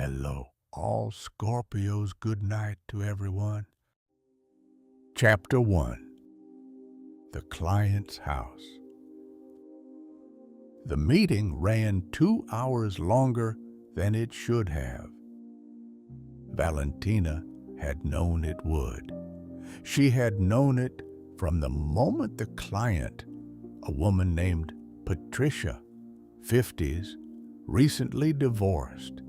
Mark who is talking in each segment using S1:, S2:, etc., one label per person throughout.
S1: Hello, all Scorpios, good night to everyone. Chapter 1. The Client's House. The meeting ran 2 hours longer than it should have. Valentina had known it would. She had known it from the moment the client, a woman named Patricia, 50s, recently divorced,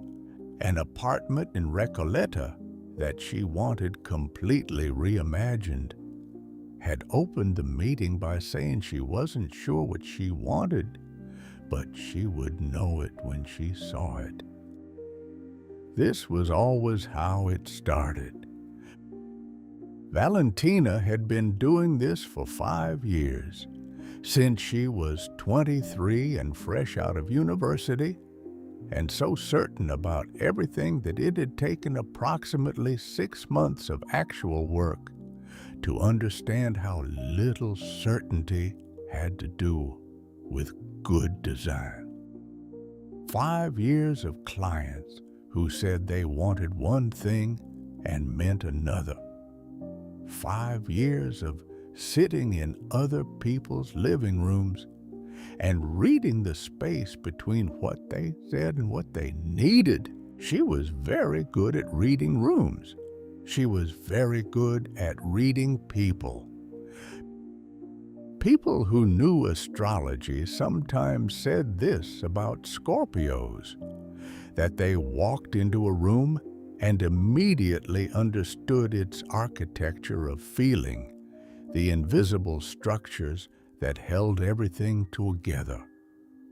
S1: an apartment in Recoleta that she wanted completely reimagined, had opened the meeting by saying she wasn't sure what she wanted, but she would know it when she saw it. This was always how it started. Valentina had been doing this for 5 years, since she was 23 and fresh out of university, and so certain about everything that it had taken approximately 6 months of actual work to understand how little certainty had to do with good design. 5 years of clients who said they wanted one thing and meant another. 5 years of sitting in other people's living rooms and reading the space between what they said and what they needed. She was very good at reading rooms. She was very good at reading people. People who knew astrology sometimes said this about Scorpios, that they walked into a room and immediately understood its architecture of feeling, the invisible structures that held everything together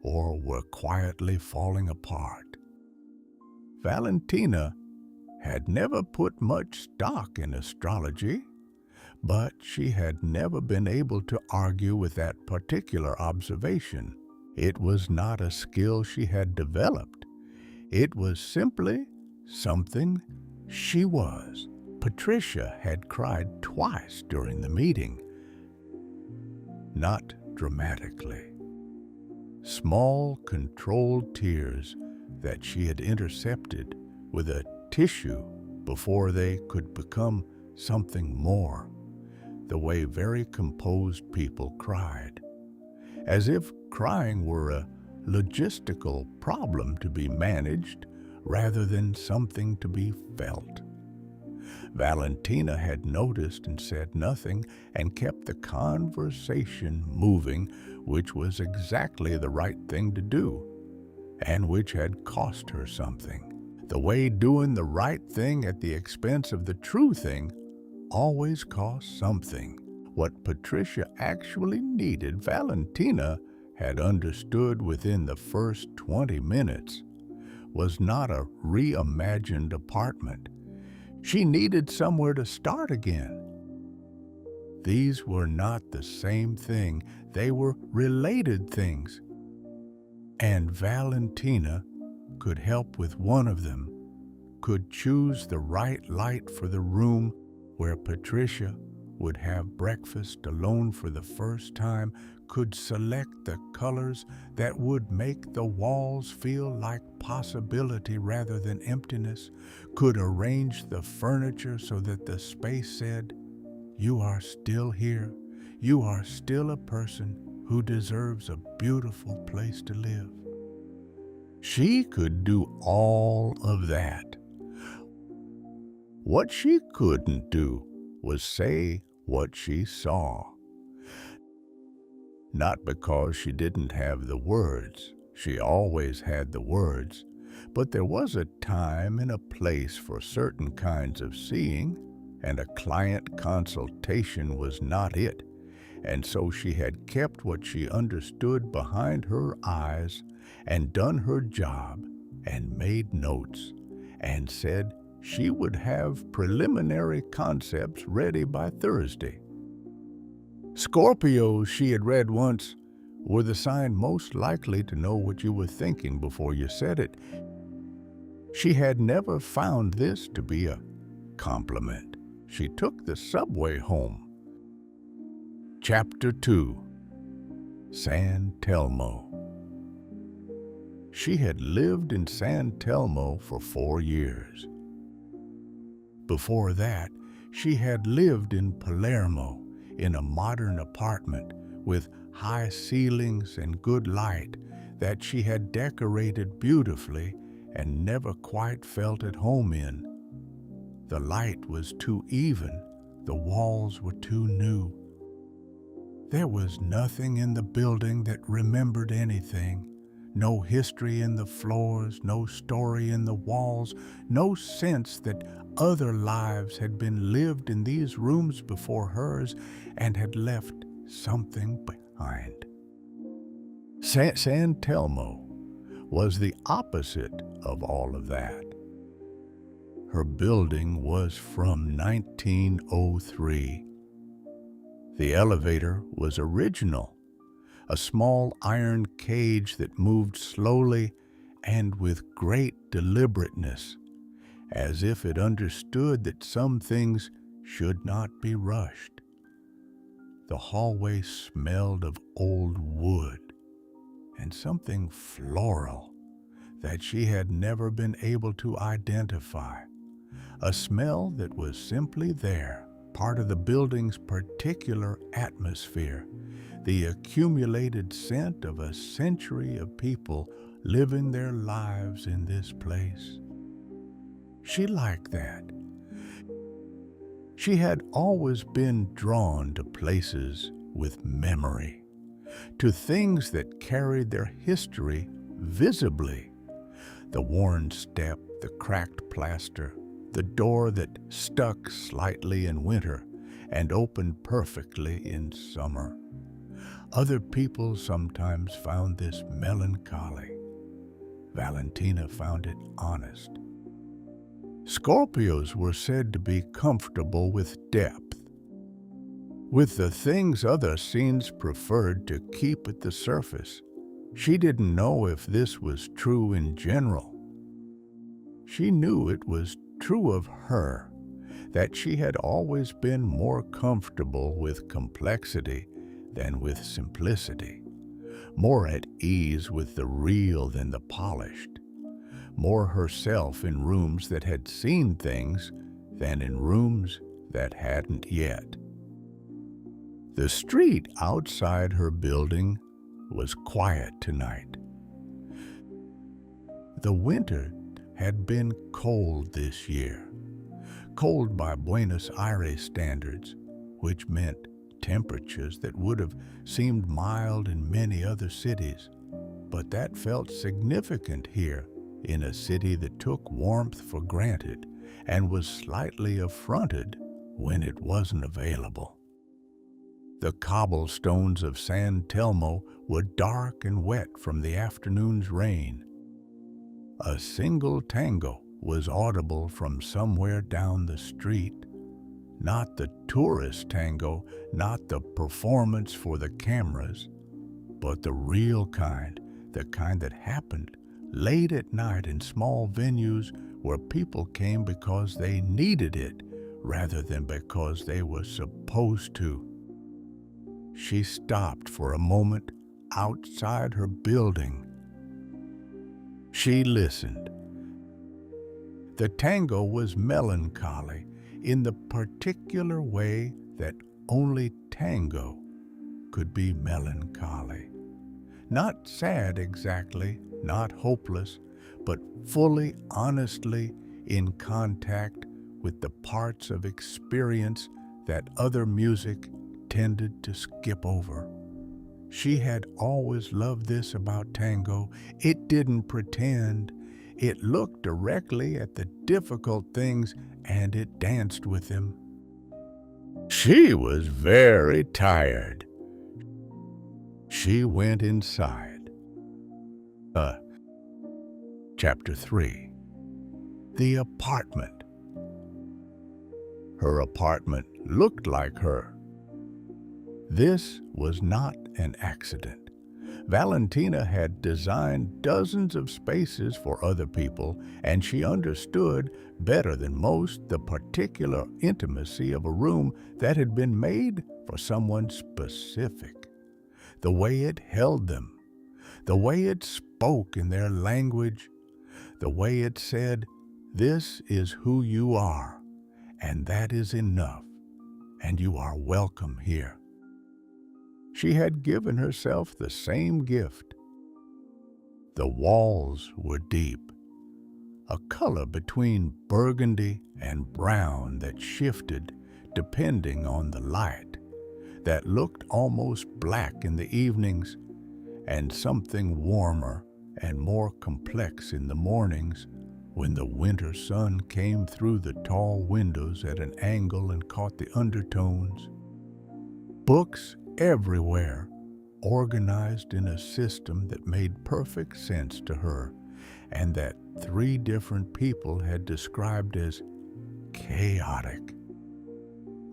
S1: or were quietly falling apart. Valentina had never put much stock in astrology, but she had never been able to argue with that particular observation. It was not a skill she had developed. It was simply something she was. Patricia had cried twice during the meeting. Not dramatically. Small, controlled tears that she had intercepted with a tissue before they could become something more, the way very composed people cried, as if crying were a logistical problem to be managed rather than something to be felt. Valentina had noticed and said nothing and kept the conversation moving, which was exactly the right thing to do, and which had cost her something. The way doing the right thing at the expense of the true thing always costs something. What Patricia actually needed, Valentina had understood within the first 20 minutes, was not a reimagined apartment. She needed somewhere to start again. These were not the same thing. They were related things. And Valentina could help with one of them, could choose the right light for the room where Patricia would have breakfast alone for the first time, could select the colors that would make the walls feel like possibility rather than emptiness, could arrange the furniture so that the space said, "You are still here. You are still a person who deserves a beautiful place to live." She could do all of that. What she couldn't do was say what she saw. Not because she didn't have the words. She always had the words. But there was a time and a place for certain kinds of seeing, and a client consultation was not it. And so she had kept what she understood behind her eyes and done her job and made notes and said she would have preliminary concepts ready by Thursday. Scorpios, she had read once, were the sign most likely to know what you were thinking before you said it. She had never found this to be a compliment. She took the subway home. Chapter 2. San Telmo. She had lived in San Telmo for 4 years. Before that, she had lived in Palermo in a modern apartment with high ceilings and good light that she had decorated beautifully and never quite felt at home in. The light was too even, the walls were too new. There was nothing in the building that remembered anything. No history in the floors, no story in the walls, no sense that other lives had been lived in these rooms before hers and had left something behind. San Telmo was the opposite of all of that. Her building was from 1903. The elevator was original. A small iron cage that moved slowly and with great deliberateness, as if it understood that some things should not be rushed. The hallway smelled of old wood and something floral that she had never been able to identify, a smell that was simply there, part of the building's particular atmosphere, the accumulated scent of a century of people living their lives in this place. She liked that. She had always been drawn to places with memory, to things that carried their history visibly. The worn step, the cracked plaster, the door that stuck slightly in winter and opened perfectly in summer. Other people sometimes found this melancholy. Valentina found it honest. Scorpios were said to be comfortable with depth, with the things other scenes preferred to keep at the surface. She didn't know if this was true in general. She knew it was true of her, that she had always been more comfortable with complexity than with simplicity, more at ease with the real than the polished, more herself in rooms that had seen things than in rooms that hadn't yet. The street outside her building was quiet tonight. The winter had been cold this year, cold by Buenos Aires standards, which meant temperatures that would have seemed mild in many other cities, but that felt significant here in a city that took warmth for granted and was slightly affronted when it wasn't available. The cobblestones of San Telmo were dark and wet from the afternoon's rain. A single tango was audible from somewhere down the street. Not the tourist tango, not the performance for the cameras, but the real kind, the kind that happened late at night in small venues where people came because they needed it rather than because they were supposed to. She stopped for a moment outside her building. She listened. The tango was melancholy in the particular way that only tango could be melancholy. Not sad exactly, not hopeless, but fully, honestly in contact with the parts of experience that other music tended to skip over. She had always loved this about tango. It didn't pretend. It looked directly at the difficult things and it danced with them. She was very tired. She went inside. Chapter 3. The apartment. Her apartment looked like her. This was not an accident. Valentina had designed dozens of spaces for other people, and she understood better than most the particular intimacy of a room that had been made for someone specific. The way it held them, the way it spoke in their language, the way it said, "This is who you are, and that is enough, and you are welcome here." She had given herself the same gift. The walls were deep, a color between burgundy and brown that shifted depending on the light, that looked almost black in the evenings, and something warmer and more complex in the mornings when the winter sun came through the tall windows at an angle and caught the undertones. Books everywhere, organized in a system that made perfect sense to her and that 3 different people had described as chaotic.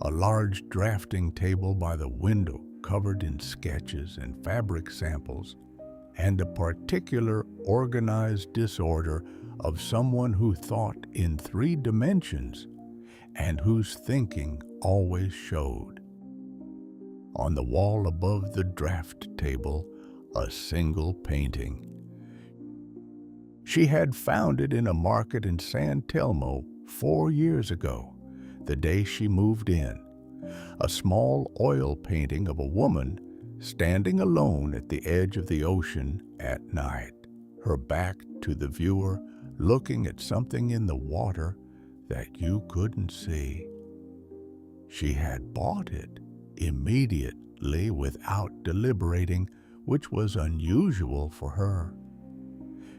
S1: A large drafting table by the window covered in sketches and fabric samples, and a particular organized disorder of someone who thought in 3 dimensions and whose thinking always showed. On the wall above the draft table, a single painting. She had found it in a market in San Telmo 4 years ago, the day she moved in. A small oil painting of a woman standing alone at the edge of the ocean at night, her back to the viewer, looking at something in the water that you couldn't see. She had bought it immediately without deliberating, which was unusual for her.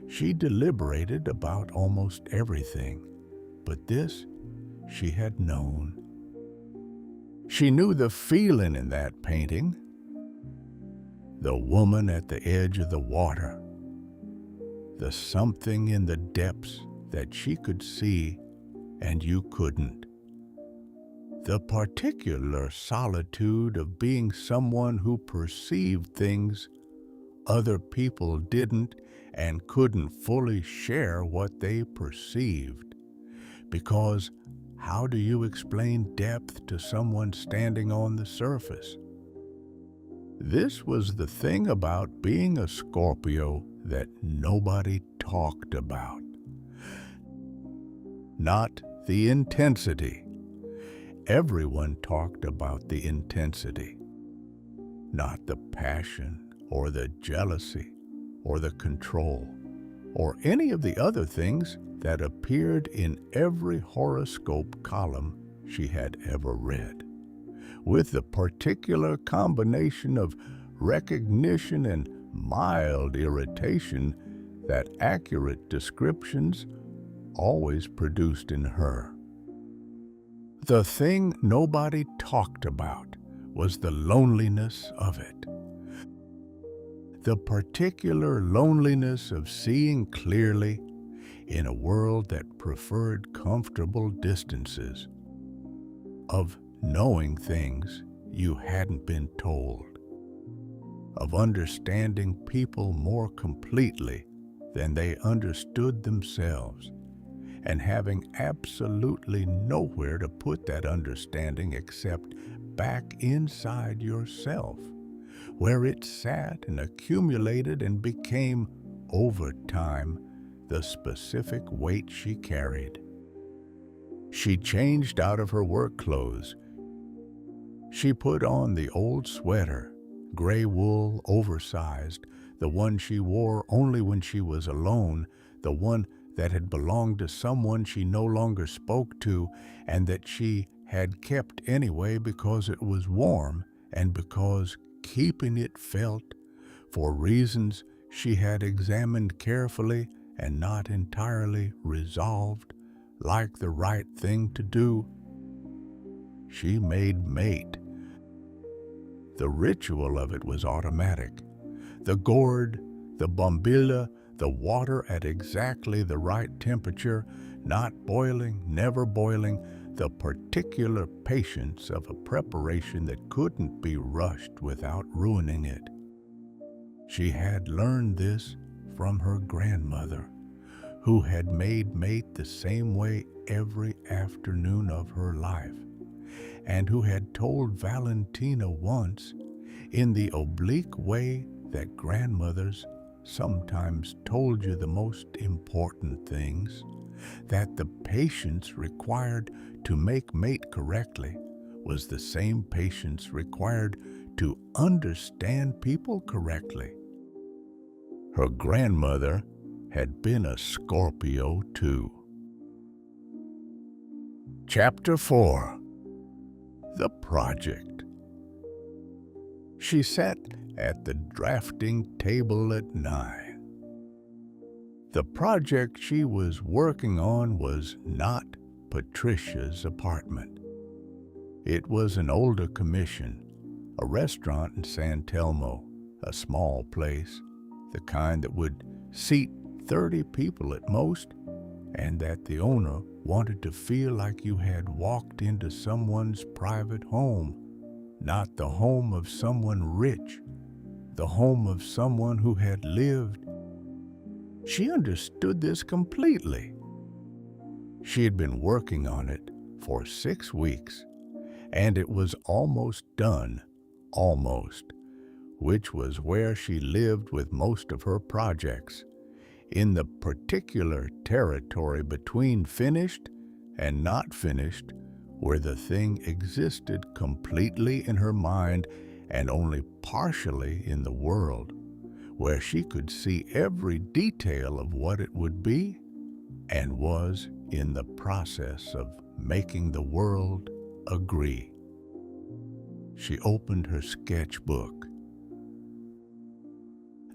S1: She deliberated about almost everything, but this she had known. She knew the feeling in that painting. The woman at the edge of the water. The something in the depths that she could see and you couldn't. The particular solitude of being someone who perceived things other people didn't and couldn't fully share what they perceived. Because how do you explain depth to someone standing on the surface? This was the thing about being a Scorpio that nobody talked about. Not the intensity. Everyone talked about the intensity. Not the passion or the jealousy or the control or any of the other things that appeared in every horoscope column she had ever read, with the particular combination of recognition and mild irritation that accurate descriptions always produced in her. The thing nobody talked about was the loneliness of it. The particular loneliness of seeing clearly in a world that preferred comfortable distances, of knowing things you hadn't been told, of understanding people more completely than they understood themselves, and having absolutely nowhere to put that understanding except back inside yourself, where it sat and accumulated and became, over time, the specific weight she carried. She changed out of her work clothes. She put on the old sweater, gray wool, oversized, the one she wore only when she was alone, the one that had belonged to someone she no longer spoke to and that she had kept anyway because it was warm and because keeping it felt, for reasons she had examined carefully and not entirely resolved, like the right thing to do. She made mate. The ritual of it was automatic. The gourd, the bombilla, the water at exactly the right temperature, not boiling, never boiling, the particular patience of a preparation that couldn't be rushed without ruining it. She had learned this from her grandmother, who had made mate the same way every afternoon of her life, and who had told Valentina once, in the oblique way that grandmothers sometimes told you the most important things, that the patience required to make mate correctly was the same patience required to understand people correctly. Her grandmother had been a Scorpio too. Chapter 4. The Project. She sat at the drafting table at 9. The project she was working on was not Patricia's apartment. It was an older commission, a restaurant in San Telmo, a small place, the kind that would seat 30 people at most, and that the owner wanted to feel like you had walked into someone's private home, not the home of someone rich, the home of someone who had lived. She understood this completely. She had been working on it for 6 weeks, and it was almost done, which was where she lived with most of her projects, in the particular territory between finished and not finished, where the thing existed completely in her mind and only partially in the world, where she could see every detail of what it would be and was in the process of making the world agree. She opened her sketchbook.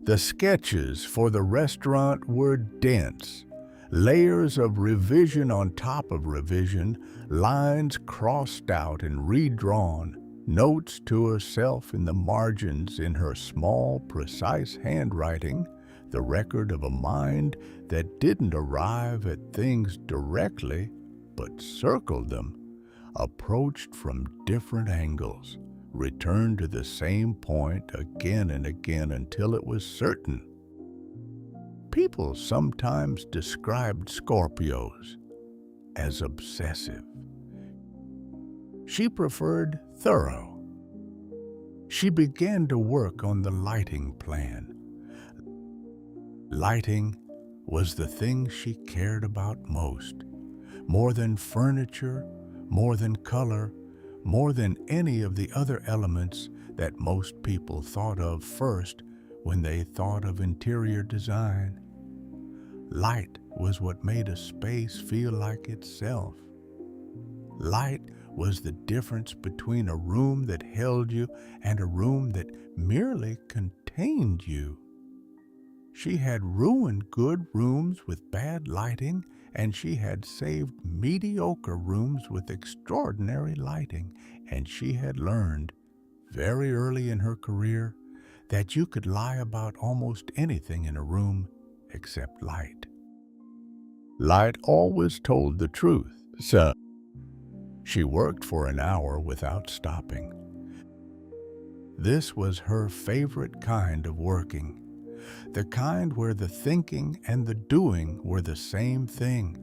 S1: The sketches for the restaurant were dense, layers of revision on top of revision, lines crossed out and redrawn, notes to herself in the margins in her small, precise handwriting, the record of a mind that didn't arrive at things directly, but circled them, approached from different angles, returned to the same point again and again until it was certain. People sometimes described Scorpios as obsessive. She preferred thorough. She began to work on the lighting plan. Lighting was the thing she cared about most, more than furniture, more than color, more than any of the other elements that most people thought of first when they thought of interior design. Light was what made a space feel like itself. Light was the difference between a room that held you and a room that merely contained you. She had ruined good rooms with bad lighting, and she had saved mediocre rooms with extraordinary lighting, and she had learned, very early in her career, that you could lie about almost anything in a room except light. Light always told the truth, so she worked for an hour without stopping. This was her favorite kind of working, the kind where the thinking and the doing were the same thing,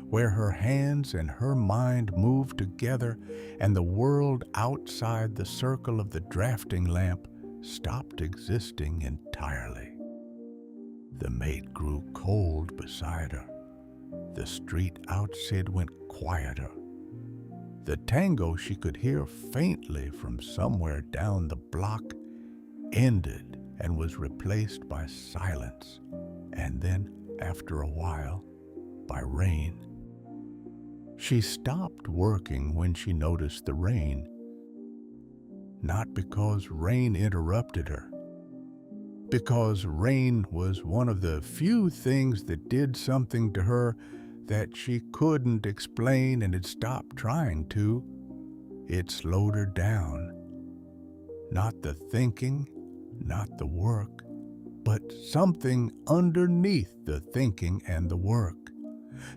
S1: where her hands and her mind moved together and the world outside the circle of the drafting lamp stopped existing entirely. The mate grew cold beside her. The street outside went quieter. The tango she could hear faintly from somewhere down the block ended and was replaced by silence, and then, after a while, by rain. She stopped working when she noticed the rain, not because rain interrupted her, because rain was one of the few things that did something to her that she couldn't explain and had stopped trying to. It slowed her down. Not the thinking, not the work, but something underneath the thinking and the work.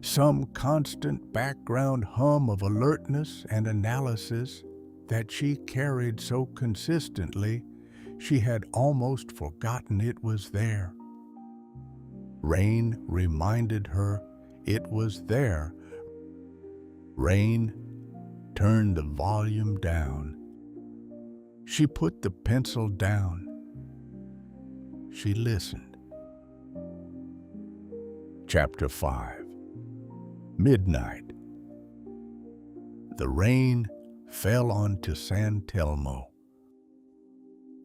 S1: Some constant background hum of alertness and analysis that she carried so consistently she had almost forgotten it was there. Rain reminded her it was there. Rain turned the volume down. She put the pencil down. She listened. Chapter 5. Midnight. The rain fell onto San Telmo.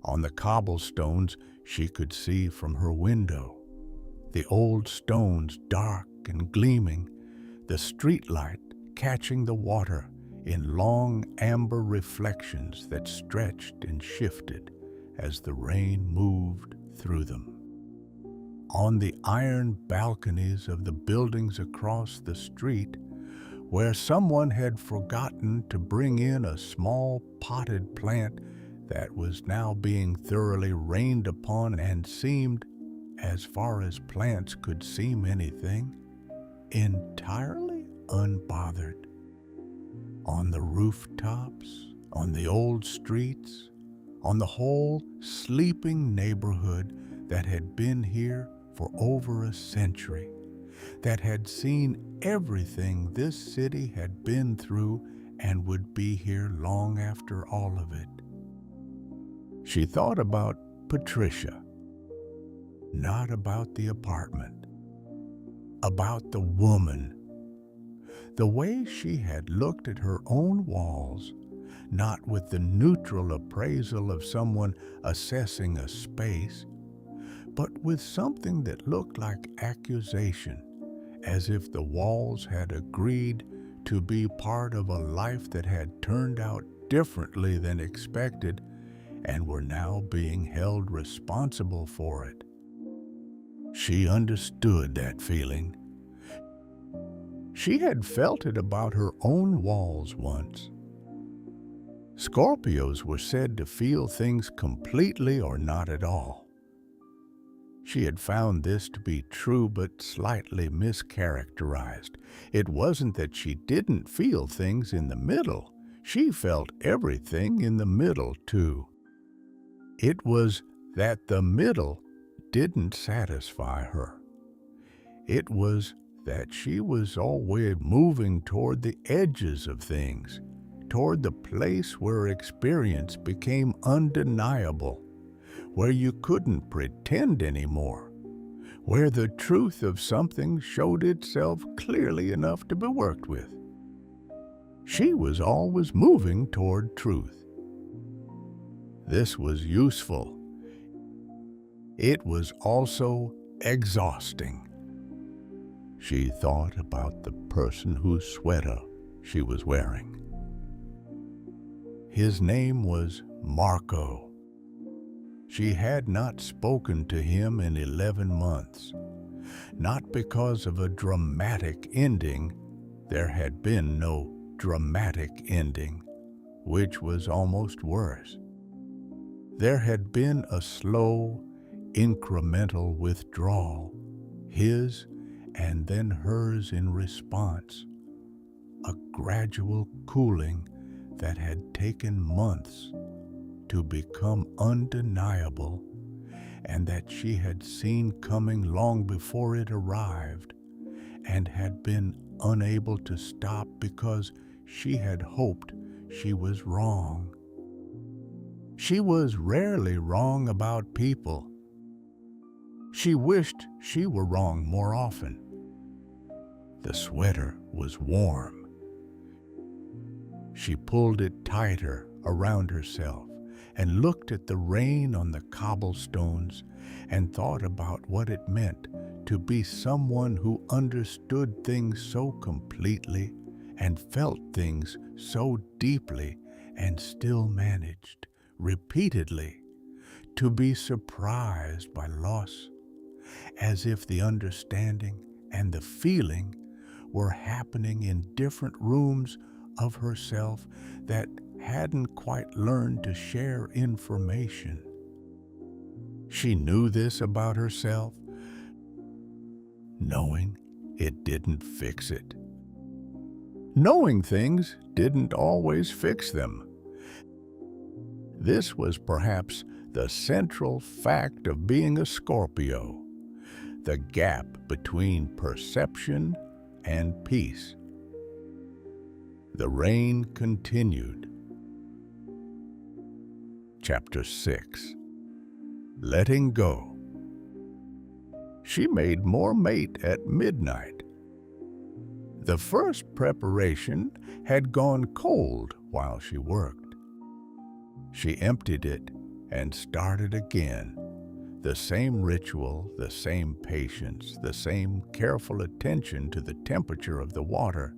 S1: On the cobblestones she could see from her window, the old stones dark and gleaming, the streetlight catching the water in long amber reflections that stretched and shifted as the rain moved through them. On the iron balconies of the buildings across the street, where someone had forgotten to bring in a small potted plant that was now being thoroughly rained upon and seemed, as far as plants could seem anything, entirely unbothered. On the rooftops, on the old streets, on the whole sleeping neighborhood that had been here for over a century, that had seen everything this city had been through and would be here long after all of it. She thought about Patricia, not about the apartment, about the woman. The way she had looked at her own walls, not with the neutral appraisal of someone assessing a space, but with something that looked like accusation, as if the walls had agreed to be part of a life that had turned out differently than expected and were now being held responsible for it. She understood that feeling. She had felt it about her own walls once. Scorpios were said to feel things completely or not at all. She had found this to be true but slightly mischaracterized. It wasn't that she didn't feel things in the middle. She felt everything in the middle, too. It was that the middle didn't satisfy her. It was that she was always moving toward the edges of things, toward the place where experience became undeniable, where you couldn't pretend anymore, where the truth of something showed itself clearly enough to be worked with. She was always moving toward truth. This was useful. It was also exhausting. She thought about the person whose sweater she was wearing. His name was Marco. She had not spoken to him in 11 months, not because of a dramatic ending. There had been no dramatic ending, which was almost worse. There had been a slow, incremental withdrawal, his and then hers in response, a gradual cooling that had taken months to become undeniable, and that she had seen coming long before it arrived, and had been unable to stop because she had hoped she was wrong. She was rarely wrong about people. She wished she were wrong more often. The sweater was warm. She pulled it tighter around herself and looked at the rain on the cobblestones and thought about what it meant to be someone who understood things so completely and felt things so deeply and still managed, repeatedly, to be surprised by loss, as if the understanding and the feeling were happening in different rooms of herself that hadn't quite learned to share information. She knew this about herself. Knowing it didn't fix it. Knowing things didn't always fix them. This was perhaps the central fact of being a Scorpio, the gap between perception and peace. The rain continued. Chapter 6. Letting Go. she made more mate at midnight. The first preparation had gone cold while she worked. She emptied it and started again. The same ritual, the same patience, the same careful attention to the temperature of the water.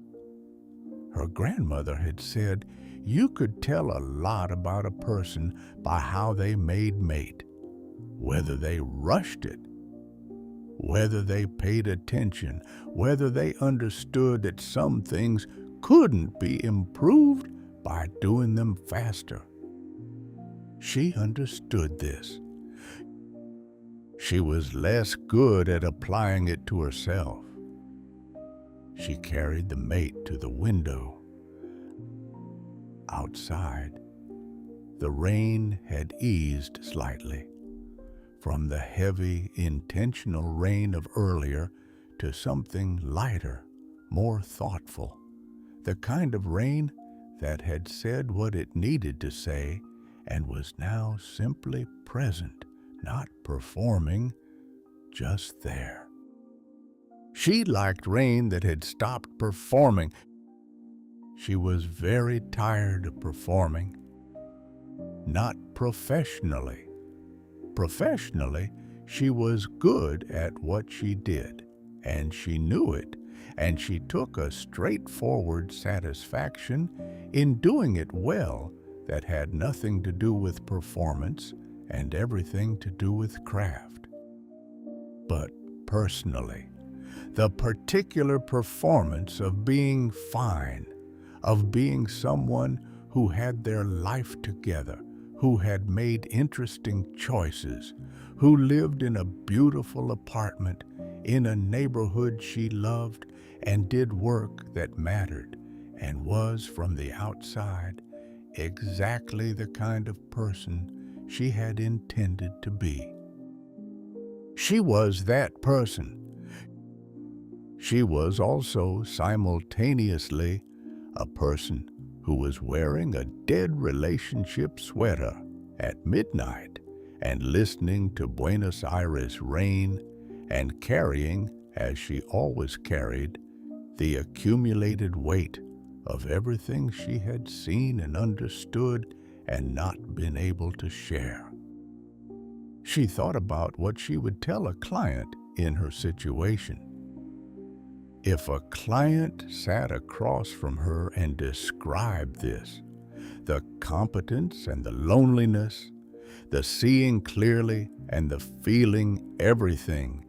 S1: Her grandmother had said you could tell a lot about a person by how they made mate, whether they rushed it, whether they paid attention, whether they understood that some things couldn't be improved by doing them faster. She understood this. She was less good at applying it to herself. She carried the mate to the window. Outside, the rain had eased slightly, from the heavy, intentional rain of earlier to something lighter, more thoughtful, the kind of rain that had said what it needed to say and was now simply present, not performing, just there. She liked rain that had stopped performing. She was very tired of performing, not professionally. Professionally, she was good at what she did, and she knew it, and she took a straightforward satisfaction in doing it well that had nothing to do with performance and everything to do with craft. But personally, the particular performance of being fine, of being someone who had their life together, who had made interesting choices, who lived in a beautiful apartment, in a neighborhood she loved, and did work that mattered, and was, from the outside, exactly the kind of person she had intended to be. She was that person. She was also simultaneously a person who was wearing a dead relationship sweater at midnight and listening to Buenos Aires rain and carrying, as she always carried, the accumulated weight of everything she had seen and understood and not been able to share. She thought about what she would tell a client in her situation. If a client sat across from her and described this, the competence and the loneliness, the seeing clearly and the feeling everything,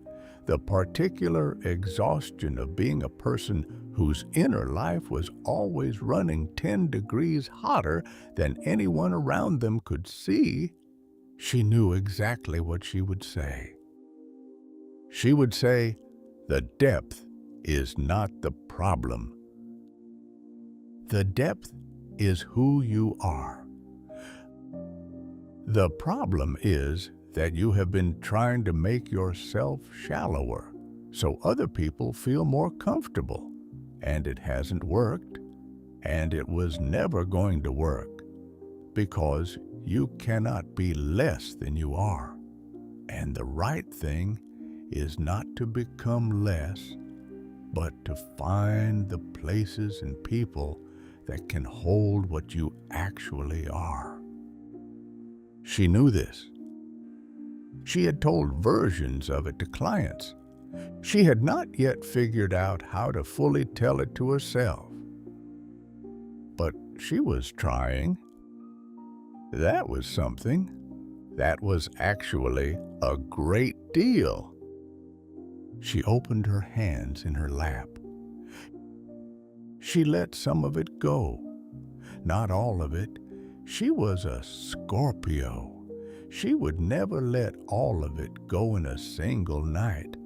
S1: the particular exhaustion of being a person whose inner life was always running 10 degrees hotter than anyone around them could see, she knew exactly what she would say. She would say, the depth is not the problem. The depth is who you are. The problem is that you have been trying to make yourself shallower so other people feel more comfortable, and it hasn't worked, and it was never going to work, because you cannot be less than you are, and the right thing is not to become less, but to find the places and people that can hold what you actually are. She knew this. She had told versions of it to clients. She had not yet figured out how to fully tell it to herself. But she was trying. That was something. That was actually a great deal. She opened her hands in her lap. She let some of it go. Not all of it. She was a Scorpio. She would never let all of it go in a single night.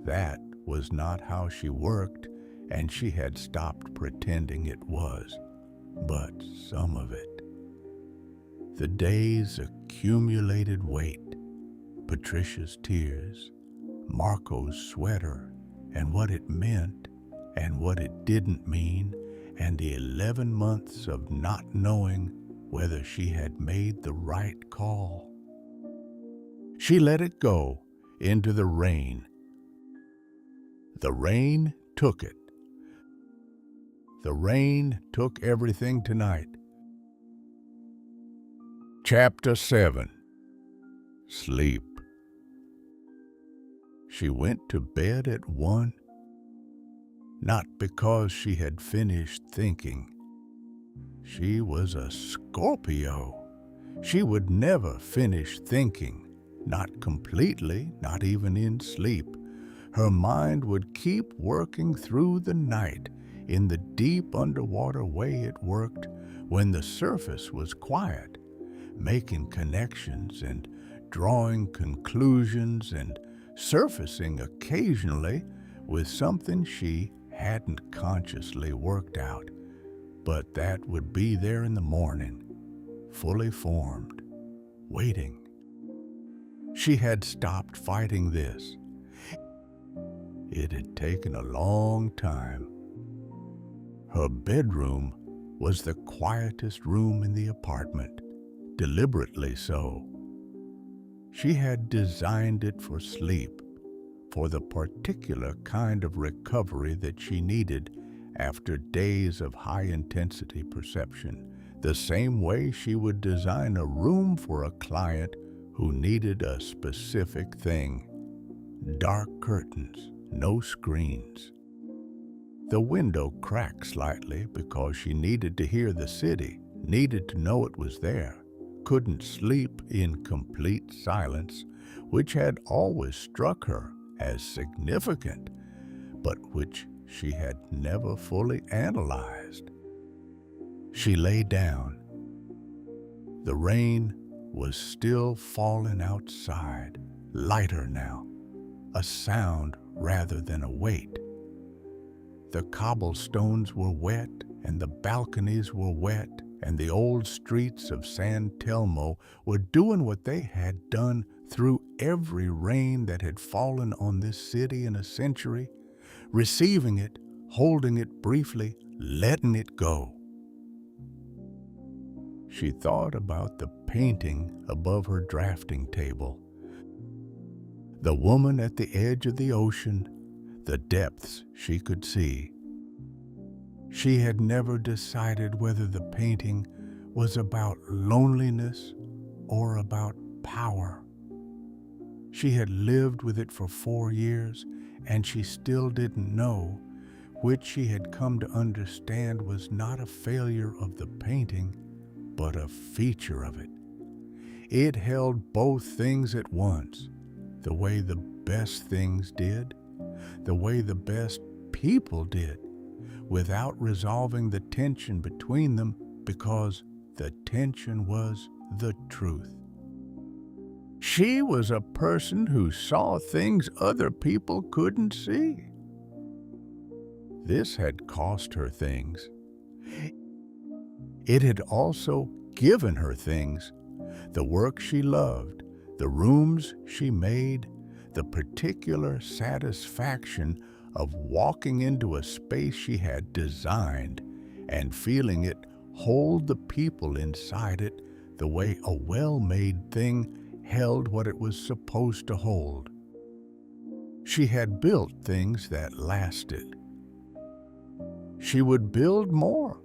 S1: That was not how she worked, and she had stopped pretending it was. But some of it. The day's accumulated weight, Patricia's tears, Marco's sweater, and what it meant, and what it didn't mean, and the 11 months of not knowing whether she had made the right call. She let it go into the rain The rain took it. The rain took everything tonight. Chapter 7. Sleep. She went to bed at 1, not because she had finished thinking. She was a Scorpio. She would never finish thinking, not completely, not even in sleep. Her mind would keep working through the night in the deep underwater way it worked when the surface was quiet, making connections and drawing conclusions and surfacing occasionally with something she hadn't consciously worked out, but that would be there in the morning, fully formed, waiting. She had stopped fighting this. It had taken a long time. Her bedroom was the quietest room in the apartment, deliberately so. She had designed it for sleep, for the particular kind of recovery that she needed after days of high-intensity perception, the same way she would design a room for a client who needed a specific thing. Dark curtains, no screens. The window cracked slightly because she needed to hear the city, needed to know it was there, couldn't sleep in complete silence, which had always struck her as significant, but which she had never fully analyzed. She lay down. The rain was still falling outside, lighter now, a sound rather than a weight. The cobblestones were wet, and the balconies were wet, and the old streets of San Telmo were doing what they had done through every rain that had fallen on this city in a century, receiving it, holding it briefly, letting it go. She thought about the painting above her drafting table, the woman at the edge of the ocean, the depths she could see. She had never decided whether the painting was about loneliness or about power. She had lived with it for 4 years, and she still didn't know, which she had come to understand was not a failure of the painting, but a feature of it. It held both things at once, the way the best things did, the way the best people did, without resolving the tension between them, because the tension was the truth. She was a person who saw things other people couldn't see. This had cost her things. It had also given her things, the work she loved, the rooms she made, the particular satisfaction of walking into a space she had designed and feeling it hold the people inside it the way a well-made thing held what it was supposed to hold. She had built things that lasted. She would build more.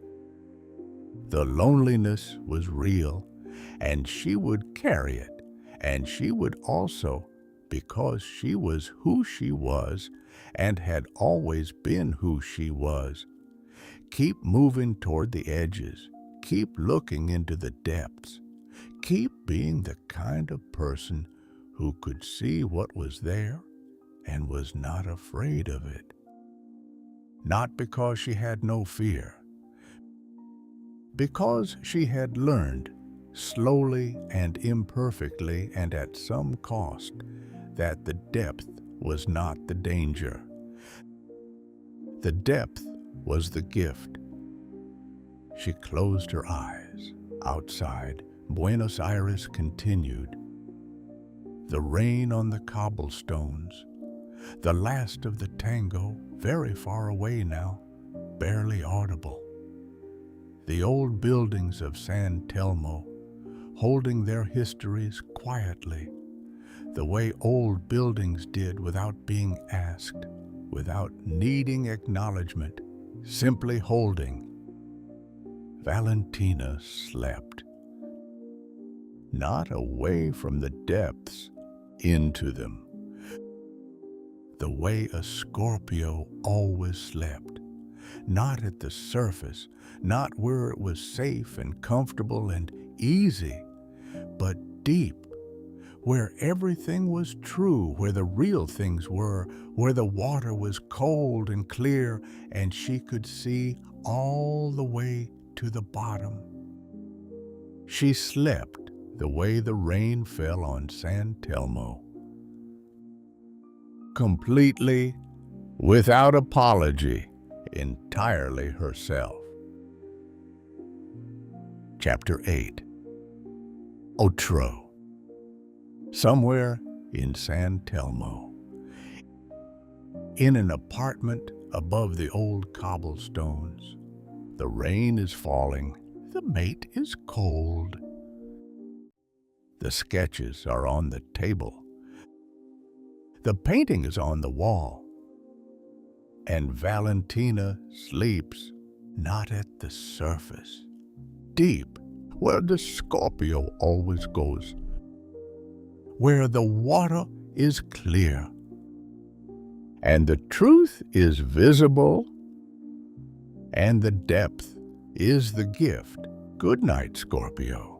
S1: The loneliness was real, and she would carry it, and she would also, because she was who she was and had always been who she was, keep moving toward the edges, keep looking into the depths, keep being the kind of person who could see what was there and was not afraid of it. Not because she had no fear, because she had learned, slowly and imperfectly and at some cost, that the depth was not the danger. The depth was the gift. She closed her eyes. Outside, Buenos Aires continued. The rain on the cobblestones, the last of the tango, very far away now, barely audible. The old buildings of San Telmo, holding their histories quietly, the way old buildings did without being asked, without needing acknowledgement, simply holding. Valentina slept, not away from the depths, into them, the way a Scorpio always slept, not at the surface, not where it was safe and comfortable and easy, but deep, where everything was true, where the real things were, where the water was cold and clear, and she could see all the way to the bottom. She slept the way the rain fell on San Telmo, completely, without apology, entirely herself. Chapter 8. Otro. Somewhere in San Telmo, in an apartment above the old cobblestones, the rain is falling, the mate is cold. The sketches are on the table. The painting is on the wall. And Valentina sleeps, not at the surface, deep, where the Scorpio always goes, where the water is clear, and the truth is visible, and the depth is the gift. Good night, Scorpio.